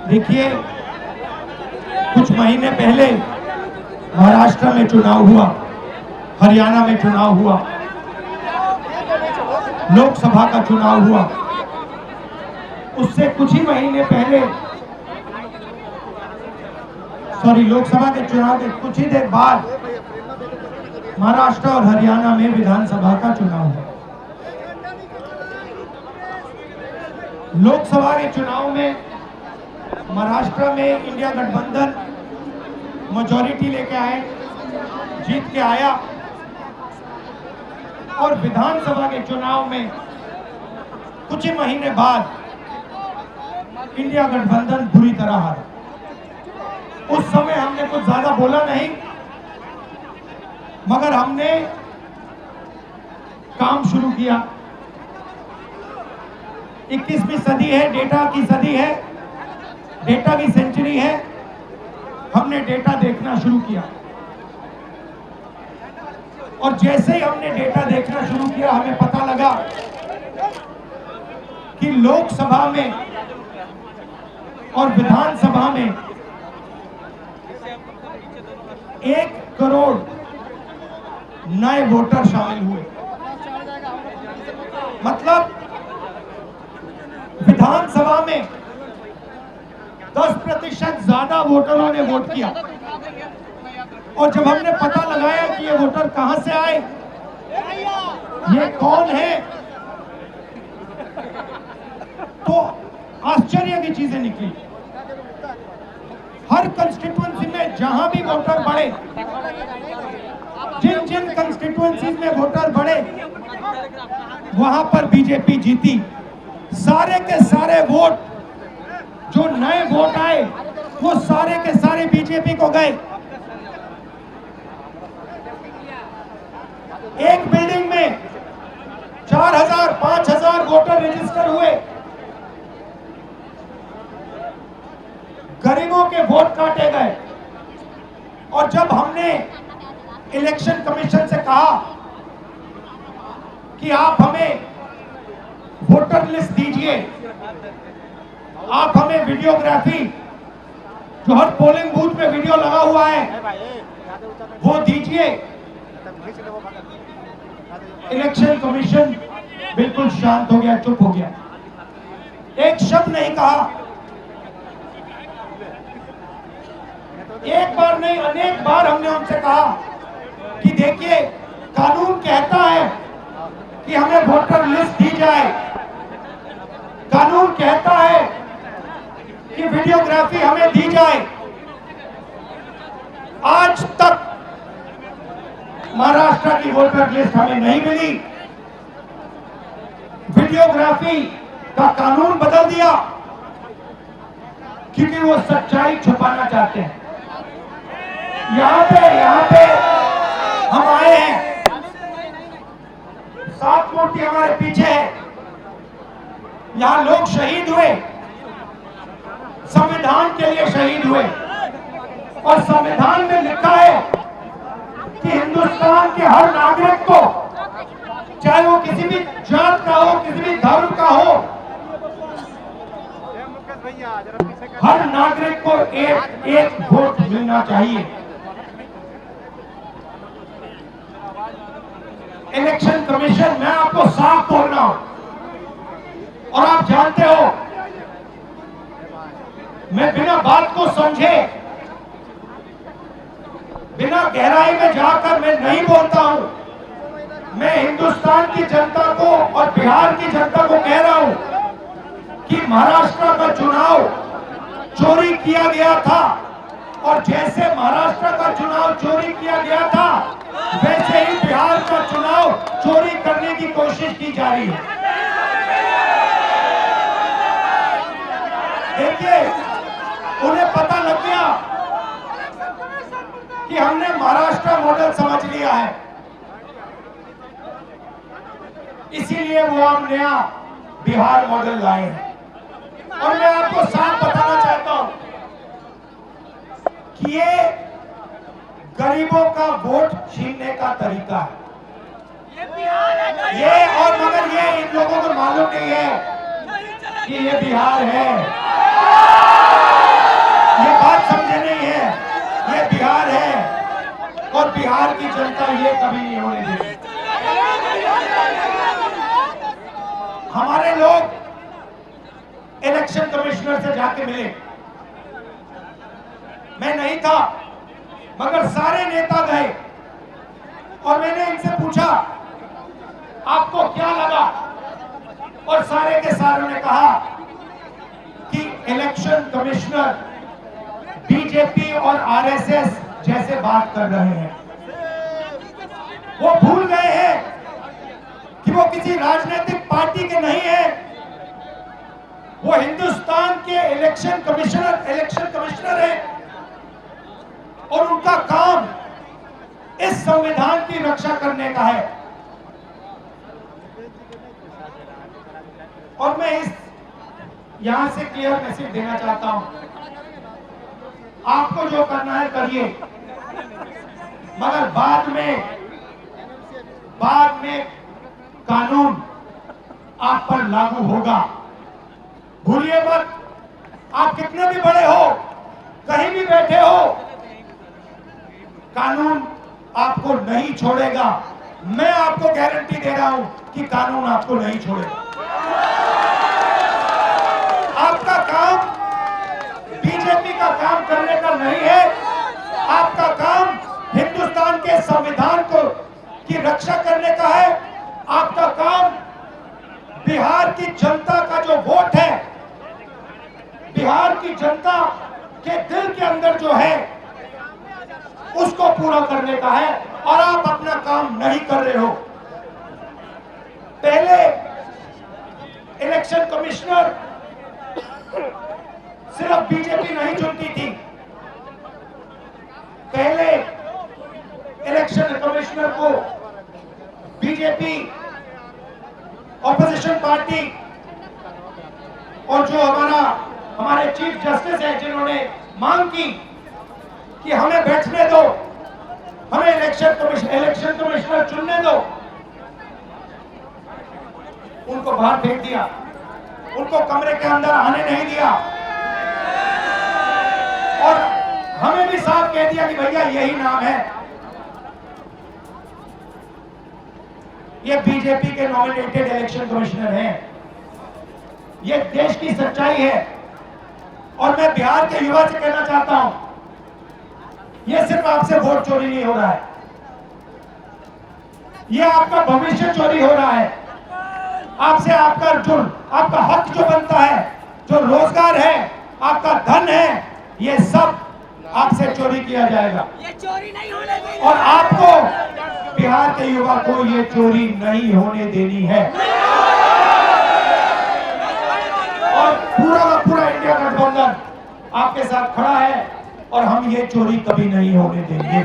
देखिए, कुछ महीने पहले महाराष्ट्र में चुनाव हुआ, हरियाणा में चुनाव हुआ, लोकसभा का चुनाव हुआ। उससे कुछ ही महीने पहले, लोकसभा के चुनाव के कुछ ही देर बाद महाराष्ट्र और हरियाणा में विधानसभा का चुनाव हुआ। लोकसभा के चुनाव में महाराष्ट्र में इंडिया गठबंधन मेजॉरिटी लेके आए, जीत के आया, और विधानसभा के चुनाव में कुछ ही महीने बाद इंडिया गठबंधन बुरी तरह हारा। उस समय हमने कुछ ज्यादा बोला नहीं, मगर हमने काम शुरू किया। 21वीं सदी है, डेटा की सदी है, डेटा की सेंचुरी है। हमने डेटा देखना शुरू किया, और जैसे ही हमने डेटा देखना शुरू किया, हमें पता लगा कि लोकसभा में और विधानसभा में 1 करोड़ नए वोटर शामिल हुए। मतलब विधानसभा में 10% ज्यादा वोटरों ने वोट किया। और जब हमने पता लगाया कि ये वोटर कहां से आए, ये कौन है, तो आश्चर्य की चीजें निकली। हर कंस्टिट्यूएंसी में जहां भी वोटर बढ़े, जिन जिन कंस्टिट्यूएंसीज में वोटर बढ़े, वहां पर बीजेपी जीती। सारे के सारे वोट, जो नए वोट आए, वो सारे के सारे बीजेपी को गए। एक बिल्डिंग में 4000 5000 वोटर रजिस्टर हुए। गरीबों के वोट काटे गए। और जब हमने इलेक्शन कमीशन से कहा कि आप हमें वोटर लिस्ट दीजिए, आप हमें वीडियोग्राफी, जो हर पोलिंग बूथ में वीडियो लगा हुआ है, वो दीजिए, इलेक्शन कमीशन बिल्कुल शांत हो गया, चुप हो गया, एक शब्द नहीं कहा। एक बार नहीं, अनेक बार हमने उनसे कहा कि देखिए, कानून कहता है कि हमें वोटर लिस्ट दी जाए, कानून कहता है कि वीडियोग्राफी हमें दी जाए। आज तक महाराष्ट्र की वोटर लिस्ट हमें नहीं मिली। वीडियोग्राफी का कानून बदल दिया क्योंकि वो सच्चाई छुपाना चाहते हैं। यहाँ पे हम आए हैं, 7 मूर्ति हमारे पीछे है। यहाँ लोग शहीद हुए, संविधान के लिए शहीद हुए, और संविधान में लिखा है कि हिंदुस्तान के हर नागरिक को, चाहे वो किसी भी जात का हो, किसी भी धर्म का हो, हर नागरिक को एक वोट मिलना चाहिए। इलेक्शन कमीशन, मैं आपको साफ बोल रहा हूं, और आप जानते हो, मैं बिना बात को समझे, बिना गहराई में जाकर मैं नहीं बोलता हूं। मैं हिंदुस्तान की जनता को और बिहार की जनता को कह रहा हूं कि महाराष्ट्र का चुनाव चोरी किया गया था, और जैसे महाराष्ट्र का चुनाव चोरी किया गया था, वैसे ही बिहार का चुनाव चोरी करने की कोशिश की जा रही है। देखिए, उन्हें पता लग गया कि हमने महाराष्ट्र मॉडल समझ लिया है, इसीलिए वो हम नया बिहार मॉडल लाए हैं। और मैं आपको साफ बताना चाहता हूं कि ये गरीबों का वोट छीनने का तरीका है। ये और मगर ये इन लोगों को मालूम नहीं है कि ये बिहार है। बिहार की जनता ये कभी नहीं होने देगी। हमारे लोग इलेक्शन कमिश्नर से जाके मिले, मैं नहीं था मगर सारे नेता गए और मैंने इनसे पूछा आपको क्या लगा, और सारे के सारों ने कहा कि इलेक्शन कमिश्नर बीजेपी और आरएसएस जैसे बात कर रहे हैं। वो भूल गए हैं कि वो किसी राजनीतिक पार्टी के नहीं है, वो हिंदुस्तान के इलेक्शन कमिश्नर है और उनका काम इस संविधान की रक्षा करने का है। और मैं यहां से क्लियर मैसेज देना चाहता हूं, आपको जो करना है करिए, मगर बाद में कानून आप पर लागू होगा। भूलिए मत, आप कितने भी बड़े हो, कहीं भी बैठे हो, कानून आपको नहीं छोड़ेगा। मैं आपको गारंटी दे रहा हूं कि कानून आपको नहीं छोड़ेगा। आपका काम बीजेपी का काम करने का नहीं है, आपका काम हिंदुस्तान के संविधान की रक्षा करने का है। आपका काम बिहार की जनता का जो वोट है, बिहार की जनता के दिल के अंदर जो है उसको पूरा करने का है, और आप अपना काम नहीं कर रहे हो। पहले इलेक्शन कमिश्नर सिर्फ बीजेपी नहीं चुनती थी, पहले इलेक्शन कमिश्नर को बीजेपी, ऑपोजिशन पार्टी और जो हमारे चीफ जस्टिस है जिन्होंने मांग की कि हमें बैठने दो, हमें इलेक्शन कमिश्नर चुनने दो, उनको बाहर फेंक दिया, उनको कमरे के अंदर आने नहीं दिया और हमें भी साफ कह दिया कि भैया यही नाम है, ये बीजेपी के नॉमिनेटेड इलेक्शन कमिश्नर हैं। ये देश की सच्चाई है और मैं बिहार के युवा से कहना चाहता हूं, ये सिर्फ आपसे वोट चोरी नहीं हो रहा है, ये आपका भविष्य चोरी हो रहा है। आपसे आपका हक जो बनता है, जो रोजगार है, आपका धन है, ये सब आपसे चोरी किया जाएगा। ये चोरी नहीं होने देनी, और आपको बिहार के युवा को ये चोरी नहीं होने देनी है। और पूरा का पूरा इंडिया गठबंधन आपके साथ खड़ा है और हम ये चोरी कभी नहीं होने देंगे।